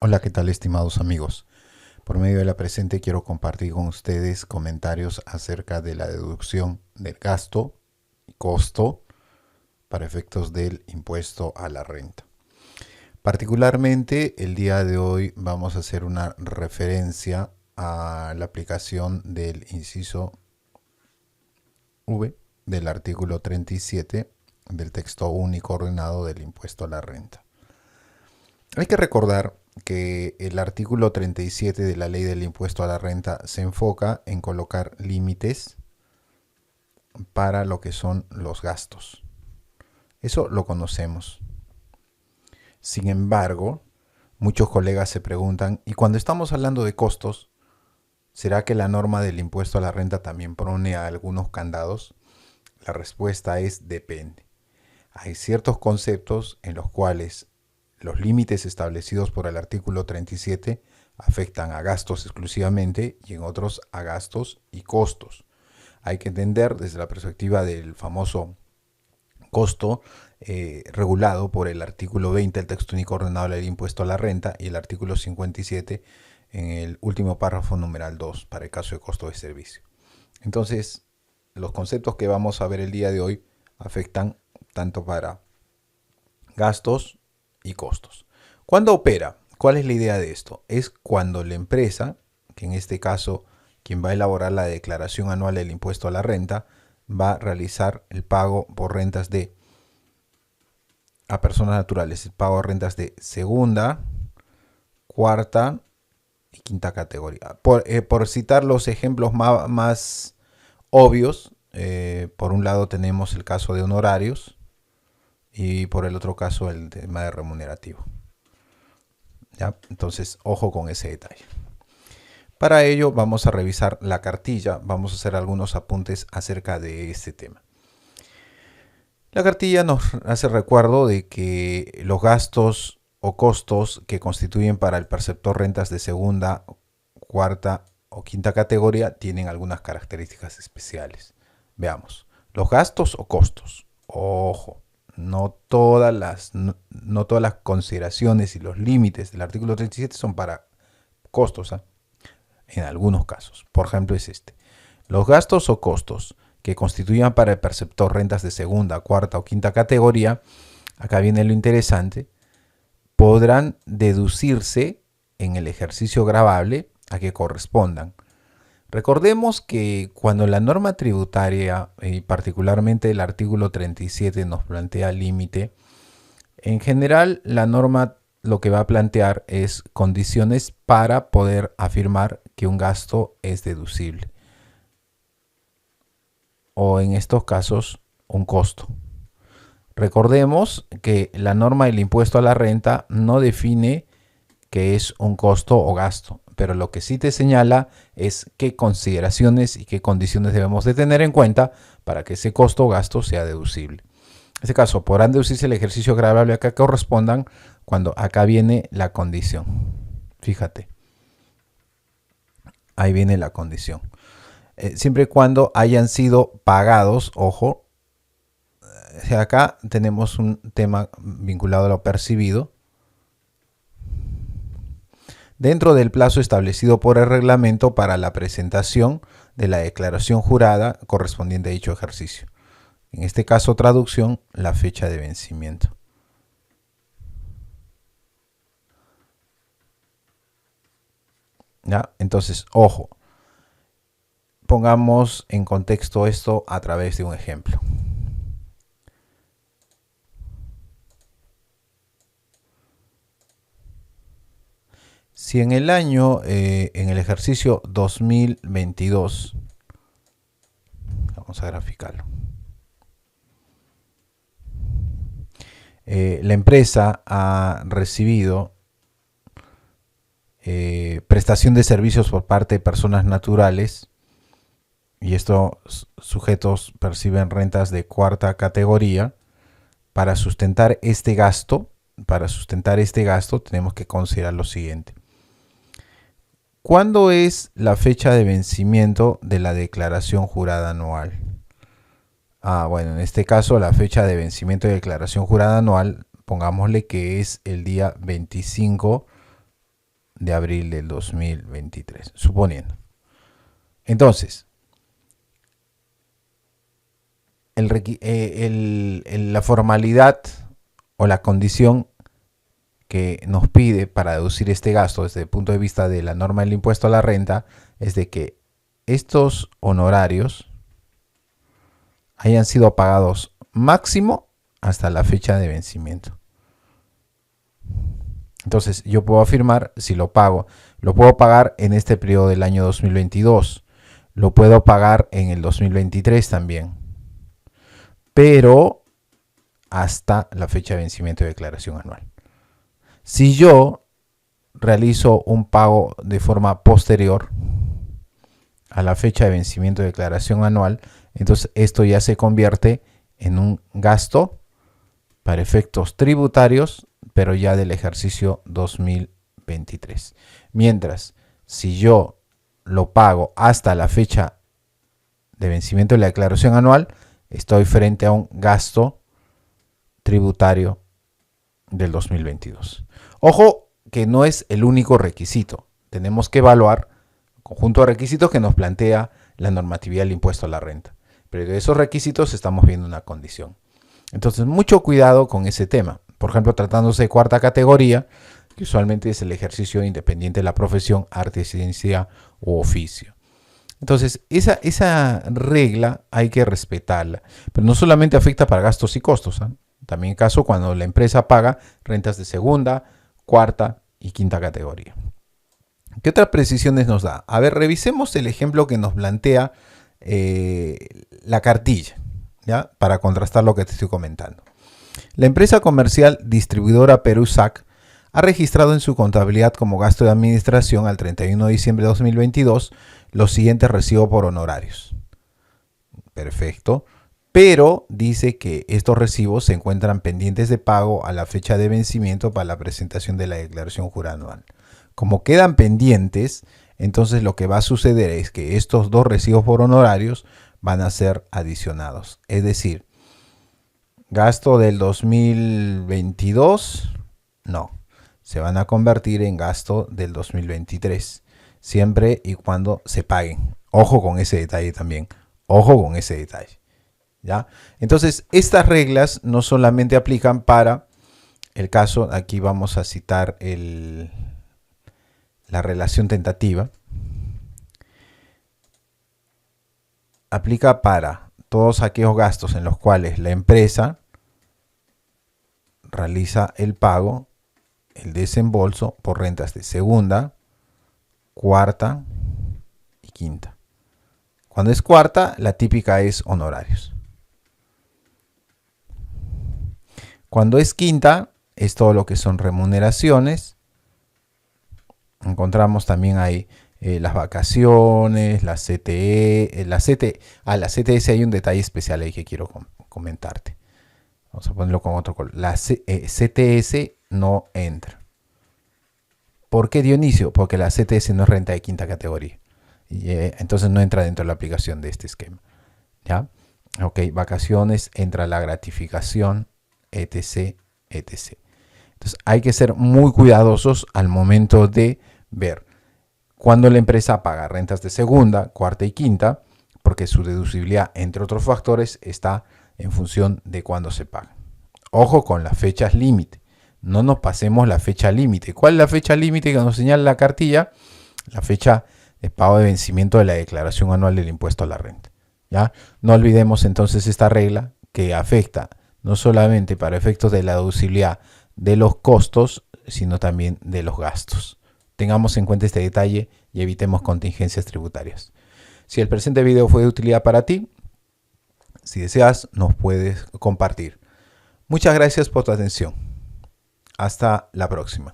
Hola, ¿qué tal, estimados amigos? Por medio de la presente quiero compartir con ustedes comentarios acerca de la deducción del gasto y costo para efectos del impuesto a la renta. Particularmente, el día de hoy vamos a hacer una referencia a la aplicación del inciso V del artículo 37 del texto único ordenado del impuesto a la renta. Hay que recordar que el artículo 37 de la ley del impuesto a la renta se enfoca en colocar límites para lo que son los gastos. Eso lo conocemos. Sin embargo, muchos colegas se preguntan, ¿y cuando estamos hablando de costos, será que la norma del impuesto a la renta también pone a algunos candados? La respuesta es depende. Hay ciertos conceptos en los cuales los límites establecidos por el artículo 37 afectan a gastos exclusivamente y en otros a gastos y costos. Hay que entender desde la perspectiva del famoso costo regulado por el artículo 20 del texto único ordenado del impuesto a la renta y el artículo 57 en el último párrafo numeral 2 para el caso de costo de servicio. Entonces, los conceptos que vamos a ver el día de hoy afectan tanto para gastos y costos. ¿Cuándo opera? ¿Cuál es la idea de esto? Es cuando la empresa, que en este caso quien va a elaborar la declaración anual del impuesto a la renta, va a realizar el pago por rentas a personas naturales, el pago de rentas de segunda, cuarta y quinta categoría. Por citar los ejemplos más obvios, por un lado tenemos el caso de honorarios y por el otro caso el tema de remunerativo. ¿Ya? Entonces, ojo con ese detalle. Para ello vamos a revisar la cartilla, vamos a hacer algunos apuntes acerca de este tema. La cartilla nos hace recuerdo de que los gastos o costos que constituyen para el perceptor rentas de segunda, cuarta o quinta categoría tienen algunas características especiales. Veamos, los gastos o costos. Ojo, no todas las consideraciones y los límites del artículo 37 son para costos, ¿eh? En algunos casos. Por ejemplo, es este. Los gastos o costos que constituyan para el perceptor rentas de segunda, cuarta o quinta categoría, acá viene lo interesante, podrán deducirse en el ejercicio gravable a que correspondan. Recordemos que cuando la norma tributaria, y particularmente el artículo 37, nos plantea límite, en general la norma lo que va a plantear es condiciones para poder afirmar que un gasto es deducible. O en estos casos, un costo. Recordemos que la norma del impuesto a la renta no define qué es un costo o gasto, pero lo que sí te señala es qué consideraciones y qué condiciones debemos de tener en cuenta para que ese costo o gasto sea deducible. En este caso, podrán deducirse el ejercicio gravable a que correspondan cuando acá viene la condición. Fíjate, ahí viene la condición. Siempre y cuando hayan sido pagados, ojo, acá tenemos un tema vinculado a lo percibido, dentro del plazo establecido por el reglamento para la presentación de la declaración jurada correspondiente a dicho ejercicio. En este caso, traducción, la fecha de vencimiento. ¿Ya? Entonces, ojo, pongamos en contexto esto a través de un ejemplo. Si en el año, en el ejercicio 2022, vamos a graficarlo, la empresa ha recibido prestación de servicios por parte de personas naturales, y estos sujetos perciben rentas de cuarta categoría. Para sustentar este gasto, tenemos que considerar lo siguiente. ¿Cuándo es la fecha de vencimiento de la declaración jurada anual? Bueno, en este caso la fecha de vencimiento de declaración jurada anual, pongámosle que es el día 25 de abril del 2023, suponiendo. Entonces, la formalidad o la condición que nos pide para deducir este gasto desde el punto de vista de la norma del impuesto a la renta es de que estos honorarios hayan sido pagados máximo hasta la fecha de vencimiento. Entonces yo puedo afirmar, si lo pago, lo puedo pagar en este periodo del año 2022, lo puedo pagar en el 2023 también, pero hasta la fecha de vencimiento de declaración anual. Si yo realizo un pago de forma posterior a la fecha de vencimiento de declaración anual, entonces esto ya se convierte en un gasto para efectos tributarios, pero ya del ejercicio 2023. Mientras, si yo lo pago hasta la fecha de vencimiento de la declaración anual, estoy frente a un gasto tributario del 2022. Ojo que no es el único requisito. Tenemos que evaluar el conjunto de requisitos que nos plantea la normatividad del impuesto a la renta. Pero de esos requisitos estamos viendo una condición. Entonces, mucho cuidado con ese tema. Por ejemplo, tratándose de cuarta categoría, que usualmente es el ejercicio independiente de la profesión, arte, ciencia u oficio. Entonces, esa regla hay que respetarla. Pero no solamente afecta para gastos y costos, ¿eh? También caso cuando la empresa paga rentas de segunda, cuarta y quinta categoría. ¿Qué otras precisiones nos da? A ver, revisemos el ejemplo que nos plantea la cartilla, ¿ya? Para contrastar lo que te estoy comentando. La empresa comercial distribuidora Perusac ha registrado en su contabilidad como gasto de administración al 31 de diciembre de 2022 los siguientes recibos por honorarios. Perfecto. Pero dice que estos recibos se encuentran pendientes de pago a la fecha de vencimiento para la presentación de la declaración jurada anual. Como quedan pendientes, entonces lo que va a suceder es que estos dos recibos por honorarios van a ser adicionados. Es decir, gasto del 2022, no, se van a convertir en gasto del 2023, siempre y cuando se paguen. Ojo con ese detalle también, ojo con ese detalle. ¿Ya? Entonces, estas reglas no solamente aplican para el caso, aquí vamos a citar la relación tentativa, aplica para todos aquellos gastos en los cuales la empresa realiza el pago, el desembolso por rentas de segunda, cuarta y quinta. Cuando es cuarta, la típica es honorarios. Cuando es quinta, es todo lo que son remuneraciones. Encontramos también ahí las vacaciones, la CTE, la CTS hay un detalle especial ahí que quiero comentarte. Vamos a ponerlo con otro color. La CTS no entra. ¿Por qué, Dionisio? Porque la CTS no es renta de quinta categoría. Y, entonces no entra dentro de la aplicación de este esquema. ¿Ya? Ok, vacaciones, entra la gratificación, etc, etc. Entonces hay que ser muy cuidadosos al momento de ver cuando la empresa paga rentas de segunda, cuarta y quinta, porque su deducibilidad, entre otros factores, está en función de cuándo se paga. Ojo con las fechas límite. No nos pasemos la fecha límite. ¿Cuál es la fecha límite que nos señala la cartilla? La fecha de pago de vencimiento de la declaración anual del impuesto a la renta. ¿Ya? No olvidemos entonces esta regla que afecta no solamente para efectos de la deducibilidad de los costos, sino también de los gastos. Tengamos en cuenta este detalle y evitemos contingencias tributarias. Si el presente video fue de utilidad para ti, si deseas, nos puedes compartir. Muchas gracias por tu atención. Hasta la próxima.